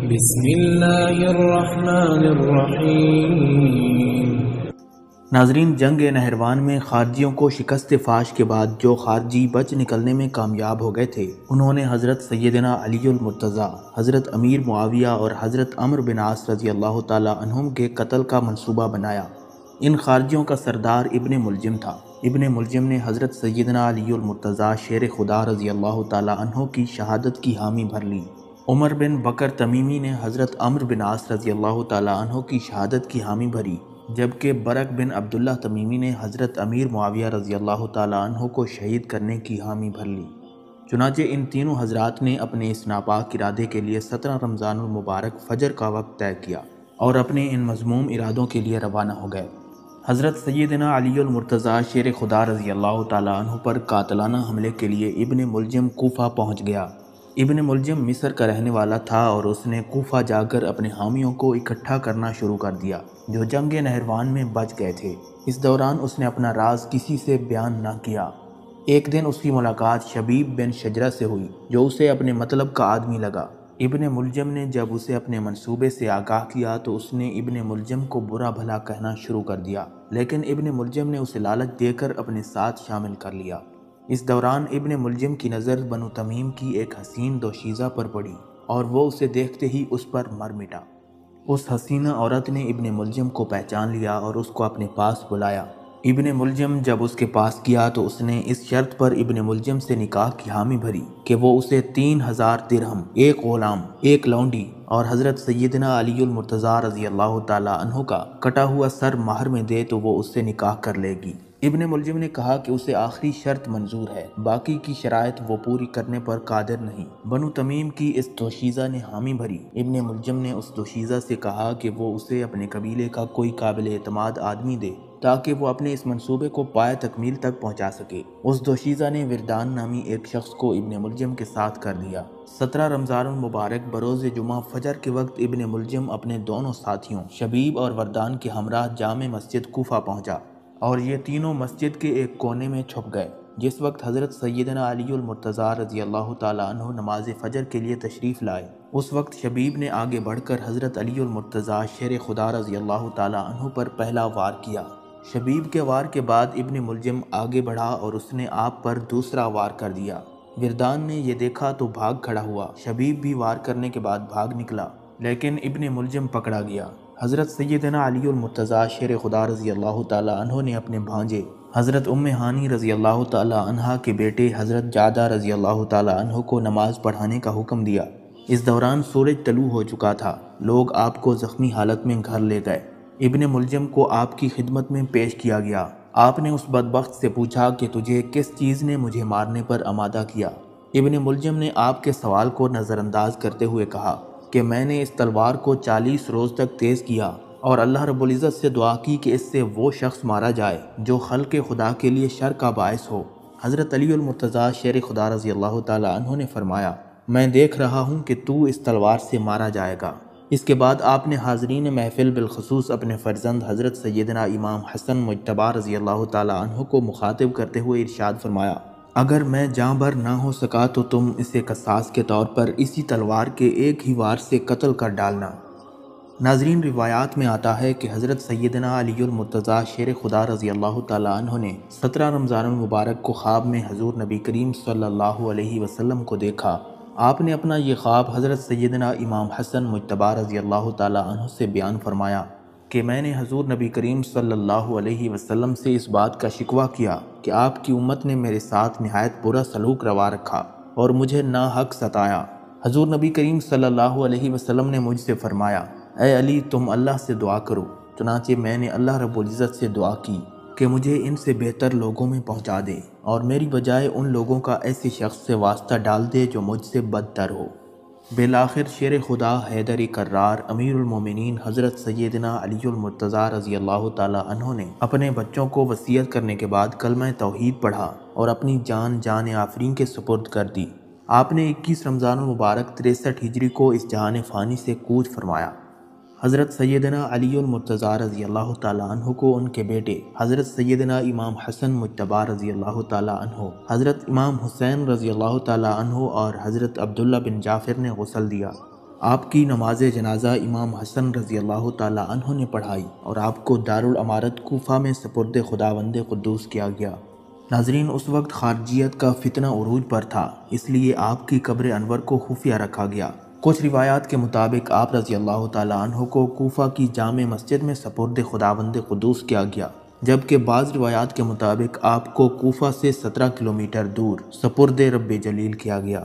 بسم اللہ الرحمن الرحیم۔ ناظرین، جنگ نہروان میں خارجیوں کو شکست فاش کے بعد جو خارجی بچ نکلنے میں کامیاب ہو گئے تھے، انہوں نے حضرت سیدنا علی المرتضیٰ، حضرت امیر معاویہ اور حضرت عمرو بن عاص رضی اللہ تعالی عنہم کے قتل کا منصوبہ بنایا۔ ان خارجیوں کا سردار ابن ملجم تھا۔ ابن ملجم نے حضرت سیدنا علی المرتضیٰ شیر خدا رضی اللہ تعالی عنہ کی شہادت کی حامی بھر لی۔ عمر بن بکر تمیمی نے حضرت عمرو بن عاص رضی اللہ تعالی عنہ کی شہادت کی حامی بھری، جبکہ برق بن عبداللہ تمیمی نے حضرت امیر معاویہ رضی اللہ تعالی عنہ کو شہید کرنے کی حامی بھر لی۔ چنانچہ ان تینوں حضرات نے اپنے اس ناپاک ارادے کے لیے 17 رمضان المبارک فجر کا وقت طے کیا اور اپنے ان مذموم ارادوں کے لیے روانہ ہو گئے۔ حضرت سیدنا علی المرتضیٰ شیر خدا رضی اللہ تعالی عنہ پر قاتلانہ حملے کے لیے ابن ملجم کوفہ پہنچ گیا۔ ابن ملجم مصر کا رہنے والا تھا اور اس نے کوفہ جا کر اپنے حامیوں کو اکٹھا کرنا شروع کر دیا جو جنگ نہروان میں بچ گئے تھے۔ اس دوران اس نے اپنا راز کسی سے بیان نہ کیا۔ ایک دن اس کی ملاقات شبیب بن شجرہ سے ہوئی جو اسے اپنے مطلب کا آدمی لگا۔ ابن ملجم نے جب اسے اپنے منصوبے سے آگاہ کیا تو اس نے ابن ملجم کو برا بھلا کہنا شروع کر دیا، لیکن ابن ملجم نے اسے لالچ دے کر اپنے ساتھ شامل کر لیا۔ اس دوران ابن ملجم کی نظر بنو تمیم کی ایک حسین دوشیزہ پر پڑی اور وہ اسے دیکھتے ہی اس پر مر مٹا۔ اس حسینہ عورت نے ابن ملجم کو پہچان لیا اور اس کو اپنے پاس بلایا۔ ابن ملجم جب اس کے پاس گیا تو اس نے اس شرط پر ابن ملجم سے نکاح کی حامی بھری کہ وہ اسے 3000 درہم، ایک غلام، ایک لونڈی اور حضرت سیدنا علی المرتضیٰ رضی اللہ تعالی عنہ کا کٹا ہوا سر مہر میں دے تو وہ اس سے نکاح کر لے گی۔ ابن ملجم نے کہا کہ اسے آخری شرط منظور ہے، باقی کی شرائط وہ پوری کرنے پر قادر نہیں۔ بنو تمیم کی اس دوشیزہ نے حامی بھری۔ ابن ملجم نے اس دوشیزہ سے کہا کہ وہ اسے اپنے قبیلے کا کوئی قابل اعتماد آدمی دے تاکہ وہ اپنے اس منصوبے کو پائے تکمیل تک پہنچا سکے۔ اس دوشیزہ نے وردان نامی ایک شخص کو ابن ملجم کے ساتھ کر دیا۔ 17 رمضان المبارک بروز جمعہ فجر کے وقت ابن ملجم اپنے دونوں ساتھیوں شبیب اور وردان کے ہمراہ جامع مسجد کوفہ پہنچا اور یہ تینوں مسجد کے ایک کونے میں چھپ گئے۔ جس وقت حضرت سیدنا علی المرتضیٰ رضی اللہ تعالی عنہ نماز فجر کے لیے تشریف لائے، اس وقت شبیب نے آگے بڑھ کر حضرت علی المرتضیٰ شیر خدا رضی اللہ تعالی عنہ پر پہلا وار کیا۔ شبیب کے وار کے بعد ابن ملجم آگے بڑھا اور اس نے آپ پر دوسرا وار کر دیا۔ وردان نے یہ دیکھا تو بھاگ کھڑا ہوا۔ شبیب بھی وار کرنے کے بعد بھاگ نکلا، لیکن ابن ملجم پکڑا گیا۔ حضرت سیدنا علی المرتضیٰ شیر خدا رضی اللہ تعالی عنہ نے اپنے بھانجے حضرت ام ہانی رضی اللہ تعالی عنہا کے بیٹے حضرت جعدہ رضی اللہ تعالی عنہ کو نماز پڑھانے کا حکم دیا۔ اس دوران سورج طلوع ہو چکا تھا۔ لوگ آپ کو زخمی حالت میں گھر لے گئے۔ ابن ملجم کو آپ کی خدمت میں پیش کیا گیا۔ آپ نے اس بدبخت سے پوچھا کہ تجھے کس چیز نے مجھے مارنے پر آمادہ کیا؟ ابن ملجم نے آپ کے سوال کو نظر انداز کرتے ہوئے کہا کہ میں نے اس تلوار کو 40 روز تک تیز کیا اور اللہ رب العزت سے دعا کی کہ اس سے وہ شخص مارا جائے جو خلق خدا کے لیے شر کا باعث ہو۔ حضرت علی المرتضیٰ شیر خدا رضی اللہ تعالی عنہ نے فرمایا، میں دیکھ رہا ہوں کہ تو اس تلوار سے مارا جائے گا۔ اس کے بعد آپ نے حاضرین محفل بالخصوص اپنے فرزند حضرت سیدنا امام حسن مجتبی رضی اللہ تعالی عنہ کو مخاطب کرتے ہوئے ارشاد فرمایا، اگر میں جاں بر نہ ہو سکا تو تم اسے قصاص کے طور پر اسی تلوار کے ایک ہی وار سے قتل کر ڈالنا۔ ناظرین، روایات میں آتا ہے کہ حضرت سیدنا علی المرتضیٰ شیر خدا رضی اللہ تعالی عنہ نے 17 رمضان المبارک کو خواب میں حضور نبی کریم صلی اللہ علیہ وسلم کو دیکھا۔ آپ نے اپنا یہ خواب حضرت سیدنا امام حسن مجتبی رضی اللہ تعالی عنہ سے بیان فرمایا کہ میں نے حضور نبی کریم صلی اللہ علیہ وسلم سے اس بات کا شکوہ کیا کہ آپ کی امت نے میرے ساتھ نہایت برا سلوک روا رکھا اور مجھے ناحق ستایا۔ حضور نبی کریم صلی اللہ علیہ وسلم نے مجھ سے فرمایا، اے علی، تم اللہ سے دعا کرو۔ چنانچہ میں نے اللہ رب العزت سے دعا کی کہ مجھے ان سے بہتر لوگوں میں پہنچا دے اور میری بجائے ان لوگوں کا ایسے شخص سے واسطہ ڈال دے جو مجھ سے بدتر ہو۔ بالآخر شیر خدا حیدر کرار امیر المومنین حضرت سیدنا علی المرتضیٰ رضی اللہ تعالی عنہ نے اپنے بچوں کو وصیت کرنے کے بعد کلمہ توحید پڑھا اور اپنی جان آفرین کے سپرد کر دی۔ آپ نے 21 رمضان المبارک 63 ہجری کو اس جہان فانی سے کوچ فرمایا۔ حضرت سیدنا علی المرتضیٰ رضی اللہ تعالیٰ عنہ کو ان کے بیٹے حضرت سیدنا امام حسن مجتبی رضی اللہ تعالیٰ عنہ، حضرت امام حسین رضی اللہ تعالیٰ عنہ اور حضرت عبداللہ بن جعفر نے غسل دیا آپ کی نماز جنازہ امام حسن رضی اللہ تعالیٰ عنہ نے پڑھائی اور آپ کو دارالامارت کوفہ میں سپرد خداوند قدوس کیا گیا۔ ناظرین، اس وقت خارجیت کا فتنہ عروج پر تھا، اس لیے آپ کی قبر انور کو خفیہ رکھا گیا۔ کچھ روایات کے مطابق آپ رضی اللہ تعالیٰ عنہ کو کوفہ کی جامع مسجد میں سپرد خداوند قدوس کیا گیا، جبکہ بعض روایات کے مطابق آپ کو کوفہ سے 17 کلومیٹر دور سپرد رب جلیل کیا گیا۔